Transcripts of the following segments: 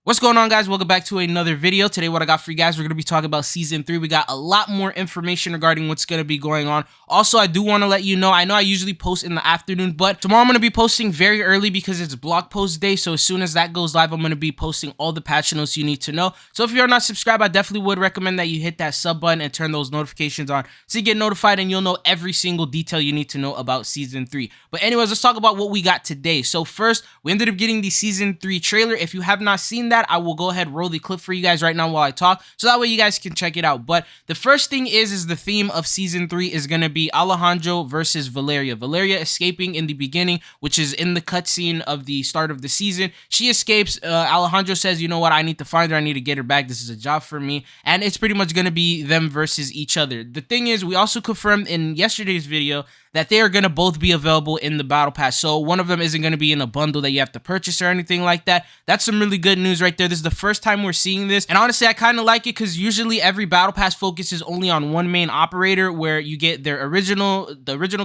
What's going on, guys? Welcome back to another video. Today what I got for you guys, we're going to be talking about season 3. We got a lot more information regarding what's going to be going on. Also, I do want to let you know, I know I usually post in the afternoon, but tomorrow I'm going to be posting very early because it's blog post day. So as soon as that goes live, I'm going to be posting all the patch notes you need to know. So if you're not subscribed, I definitely would recommend that you hit that sub button and turn those notifications on so you get notified and you'll know every single detail you need to know about season 3. But anyways, let's talk about what we got today. So first, we ended up getting the season 3 trailer. If you have not seen that, I will go ahead and roll the clip for you guys right now while I talk, so that way you guys can check it out. But the first thing is the theme of season 3 is going to be Alejandro versus Valeria. Valeria escaping in the beginning, which is in the cutscene of the start of the season. She escapes. Alejandro says, you know what, I need to find her, I need to get her back, this is a job for me. And it's pretty much going to be them versus each other. The thing is, we also confirmed in yesterday's video that they are going to both be available in the battle pass. So one of them isn't going to be in a bundle that you have to purchase or anything like that. That's some really good news right there. This is the first time we're seeing this, and honestly I kind of like it because usually every battle pass focuses only on one main operator, where you get the original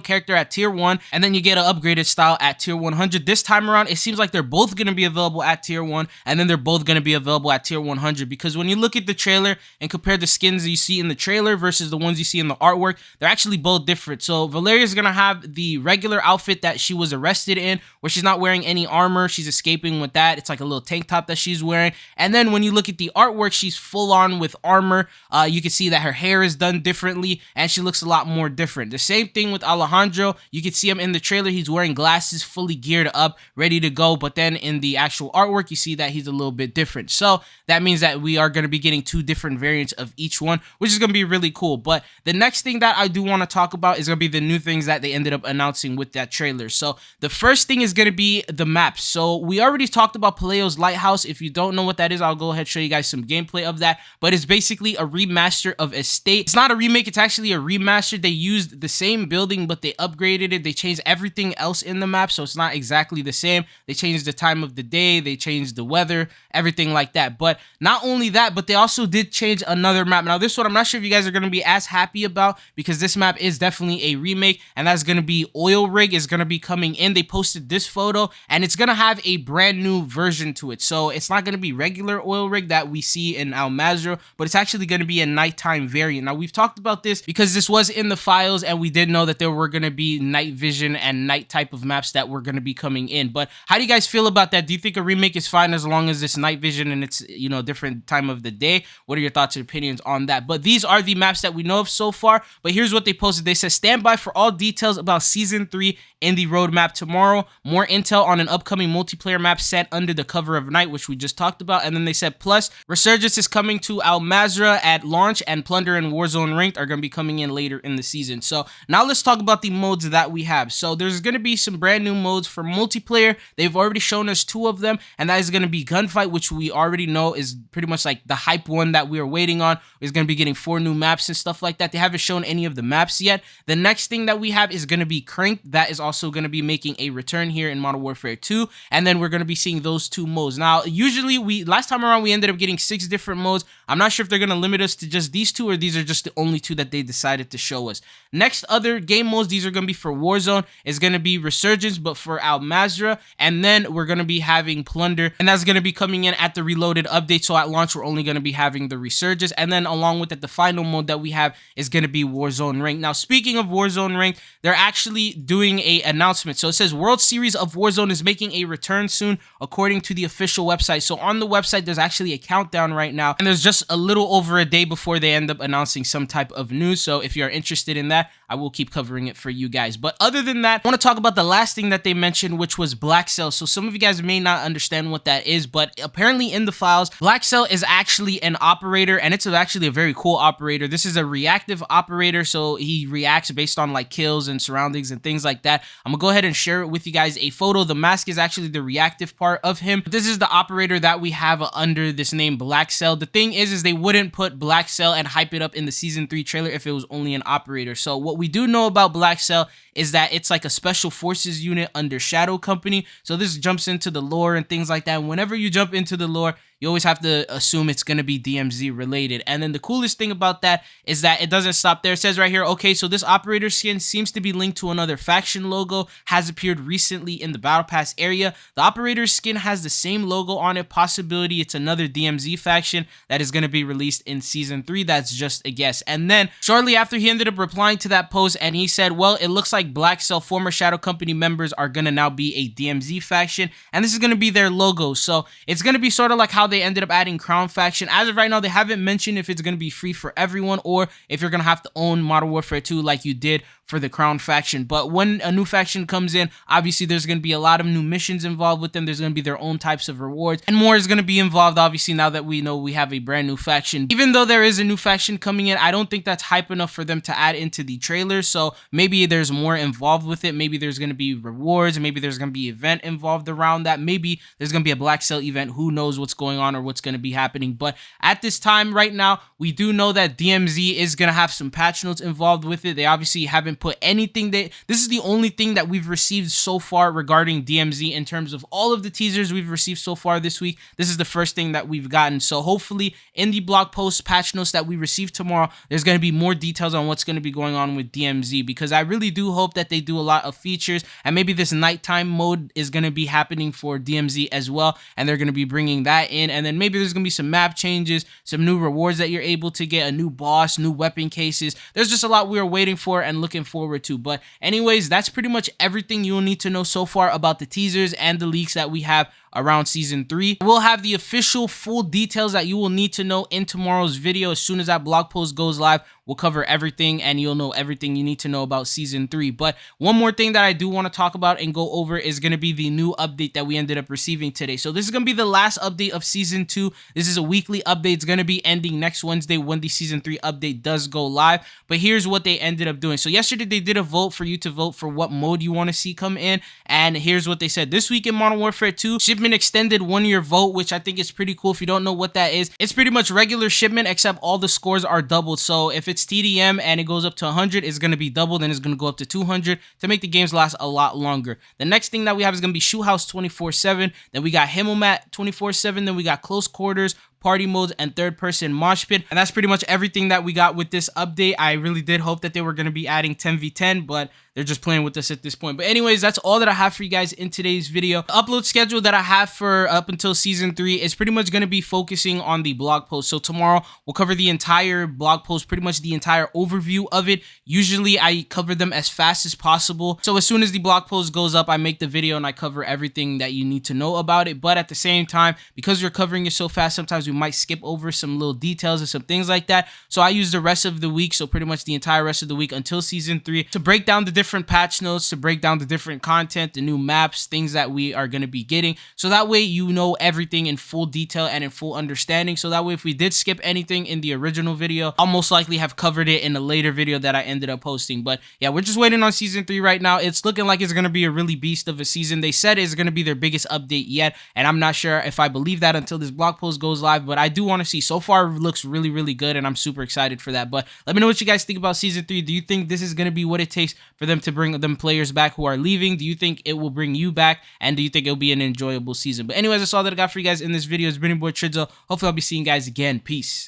character at tier 1 and then you get an upgraded style at tier 100. This time around it seems like they're both going to be available at tier 1 and then they're both going to be available at tier 100, because when you look at the trailer and compare the skins that you see in the trailer versus the ones you see in the artwork, they're actually both different. So Valeria's gonna have the regular outfit that she was arrested in, where she's not wearing any armor, she's escaping with that. It's like a little tank top that she's wearing. And then when you look at the artwork, she's full on with armor. You can see that her hair is done differently and she looks a lot more different. The same thing with Alejandro. You can see him in the trailer, he's wearing glasses, fully geared up, ready to go. But then in the actual artwork, you see that he's a little bit different. So that means that we are going to be getting 2 different variants of each one, which is going to be really cool. But the next thing that I do want to talk about is going to be the new things that they ended up announcing with that trailer. So the first thing is going to be the maps. So we already talked about Paleo's Lighthouse. If you don't know what that is, I'll go ahead and show you guys some gameplay of that. But it's basically a remaster of Estate. It's not a remake, it's actually a remaster. They used the same building, but they upgraded it. They changed everything else in the map, so it's not exactly the same. They changed the time of the day, they changed the weather, everything like that. But not only that, but they also did change another map. Now this one, I'm not sure if you guys are going to be as happy about, because this map is definitely a remake, and that's going to be Oil Rig is going to be coming in. They posted this photo, and it's going to have a brand new version to it. So it's not going to be regular Oil Rig that we see in Al Mazrah, but it's actually going to be a nighttime variant. Now we've talked about this because this was in the files, and we did know that there were going to be night vision and night type of maps that were going to be coming in. But how do you guys feel about that? Do you think a remake is fine as long as it's night vision and it's, you know, different time of the day? What are your thoughts and opinions on that? But these are the maps that we know of so far. But here's what they posted. They said, stand by for all details about season 3 in the roadmap tomorrow. More intel on an upcoming multiplayer map set under the cover of night, which we just talked about. And then they said, plus Resurgence is coming to Al Mazrah at launch, and Plunder and Warzone Ranked are going to be coming in later in the season. So now let's talk about the modes that we have. So there's going to be some brand new modes for multiplayer. They've already shown us 2 of them, and that is going to be Gunfight, which we already know is pretty much like the hype one that we are waiting on. Is going to be getting 4 new maps and stuff like that. They haven't shown any of the maps yet. The next thing that we have is going to be Cranked. That is also going to be making a return here in Modern Warfare 2, and then we're going to be seeing those 2 modes. Now usually last time around we ended up getting 6 different modes. I'm not sure if they're going to limit us to just these 2, or these are just the only 2 that they decided to show us. Next, other game modes, these are going to be for Warzone, is going to be Resurgence, but for Al Mazrah, and then we're going to be having Plunder, and that's going to be coming in at the Reloaded update. So at launch we're only going to be having the Resurgence, and then along with it, the final mode that we have is going to be Warzone Ranked. Now speaking of Warzone Ranked, they're actually doing a announcement. So it says World Series of Warzone is making a return soon, according to the official website. So on the website there's actually a countdown right now, and there's just a little over a day before they end up announcing some type of news. So if you're interested in that, I will keep covering it for you guys. But other than that, I want to talk about the last thing that they mentioned, which was Blackcell. So some of you guys may not understand what that is, but apparently in the files, Blackcell is actually an operator, and it's actually a very cool operator. This is a reactive operator, so he reacts based on like kills and surroundings and things like that. I'm gonna go ahead and share it with you guys, a photo. The mask is actually the reactive part of him. This is the operator that we have under this name Blackcell. The thing is they wouldn't put Blackcell and hype it up in the season 3 trailer if it was only an operator. So what we do know about Blackcell is that it's like a special forces unit under Shadow Company. So this jumps into the lore and things like that. And whenever you jump into the lore, you always have to assume it's going to be DMZ related. And then the coolest thing about that is that it doesn't stop there. It says right here, okay, so this operator skin seems to be linked to another faction logo, has appeared recently in the Battle Pass area. The operator skin has the same logo on it. Possibility it's another DMZ faction that is going to be released in Season 3. That's just a guess. And then shortly after, he ended up replying to that post and he said, well, it looks like Blackcell former Shadow Company members are going to now be a DMZ faction, and this is going to be their logo. So it's going to be sort of like how they ended up adding Crown faction. As of right now, they haven't mentioned if it's going to be free for everyone or if you're going to have to own Modern Warfare 2 like you did for the Crown faction. But when a new faction comes in, obviously there's going to be a lot of new missions involved with them. There's going to be their own types of rewards, and more is going to be involved, obviously, now that we know we have a brand new faction. Even though there is a new faction coming in, I don't think that's hype enough for them to add into the trailer. So maybe there's more involved with it. Maybe there's going to be rewards. Maybe there's going to be event involved around that. Maybe there's going to be a Blackcell event. Who knows what's going on or what's going to be happening. But at this time right now, we do know that DMZ is going to have some patch notes involved with it. They obviously haven't put anything. This is the only thing that we've received so far regarding DMZ in terms of all of the teasers we've received so far this week. This is the first thing that we've gotten. So hopefully in the blog post patch notes that we receive tomorrow, there's going to be more details on what's going to be going on with DMZ, because I really do hope that they do a lot of features, and maybe this nighttime mode is going to be happening for DMZ as well, and they're going to be bringing that in. And then maybe there's going to be some map changes, some new rewards that you're able to get, a new boss, new weapon cases. There's just a lot we are waiting for and looking forward to. But anyways, that's pretty much everything you'll need to know so far about the teasers and the leaks that we have around Season 3. We'll have the official full details that you will need to know in tomorrow's video. As soon as that blog post goes live, we'll cover everything and you'll know everything you need to know about Season 3. But one more thing that I do want to talk about and go over is going to be the new update that we ended up receiving today. So this is going to be the last update of Season 2. This is a weekly update. It's going to be ending next Wednesday when the Season 3 update does go live. But here's what they ended up doing. So yesterday they did a vote for you to vote for what mode you want to see come in. And here's what they said. This week in Modern Warfare 2, shipment extended 1-year vote, which I think is pretty cool. If you don't know what that is, it's pretty much regular shipment except all the scores are doubled. So if it's TDM and it goes up to 100, it's going to be doubled, and it's going to go up to 200 to make the games last a lot longer. The next thing that we have is going to be Shoe House 24/7. Then we got Himmelmat 24/7. Then we got Close Quarters, Party Modes, and Third Person Mosh Pit. And that's pretty much everything that we got with this update. I really did hope that they were going to be adding 10v10, but they're just playing with us at this point. But anyways, that's all that I have for you guys in today's video. The upload schedule that I have for up until Season 3 is pretty much going to be focusing on the blog post. So tomorrow we'll cover the entire blog post, pretty much the entire overview of it. Usually I cover them as fast as possible. So as soon as the blog post goes up, I make the video and I cover everything that you need to know about it. But at the same time, because we're covering it so fast, sometimes we might skip over some little details and some things like that. So I use the rest of the week, so pretty much the entire rest of the week until Season 3, to break down the different patch notes, to break down the different content, the new maps, things that we are going to be getting. So that way you know everything in full detail and in full understanding. So that way if we did skip anything in the original video, I'll most likely have covered it in a later video that I ended up posting. But yeah, we're just waiting on Season 3 right now. It's looking like it's going to be a really beast of a season. They said it's going to be their biggest update yet, and I'm not sure if I believe that until this blog post goes live, but I do want to see. So far it looks really, really good, and I'm super excited for that. But let me know what you guys think about Season 3. Do you think this is going to be what it takes for them to bring them players back who are leaving? Do you think it will bring you back? And do you think it'll be an enjoyable season? But anyways, that's all that I got for you guys in this video. It's been your boy Tridzo. Hopefully I'll be seeing you guys again. Peace.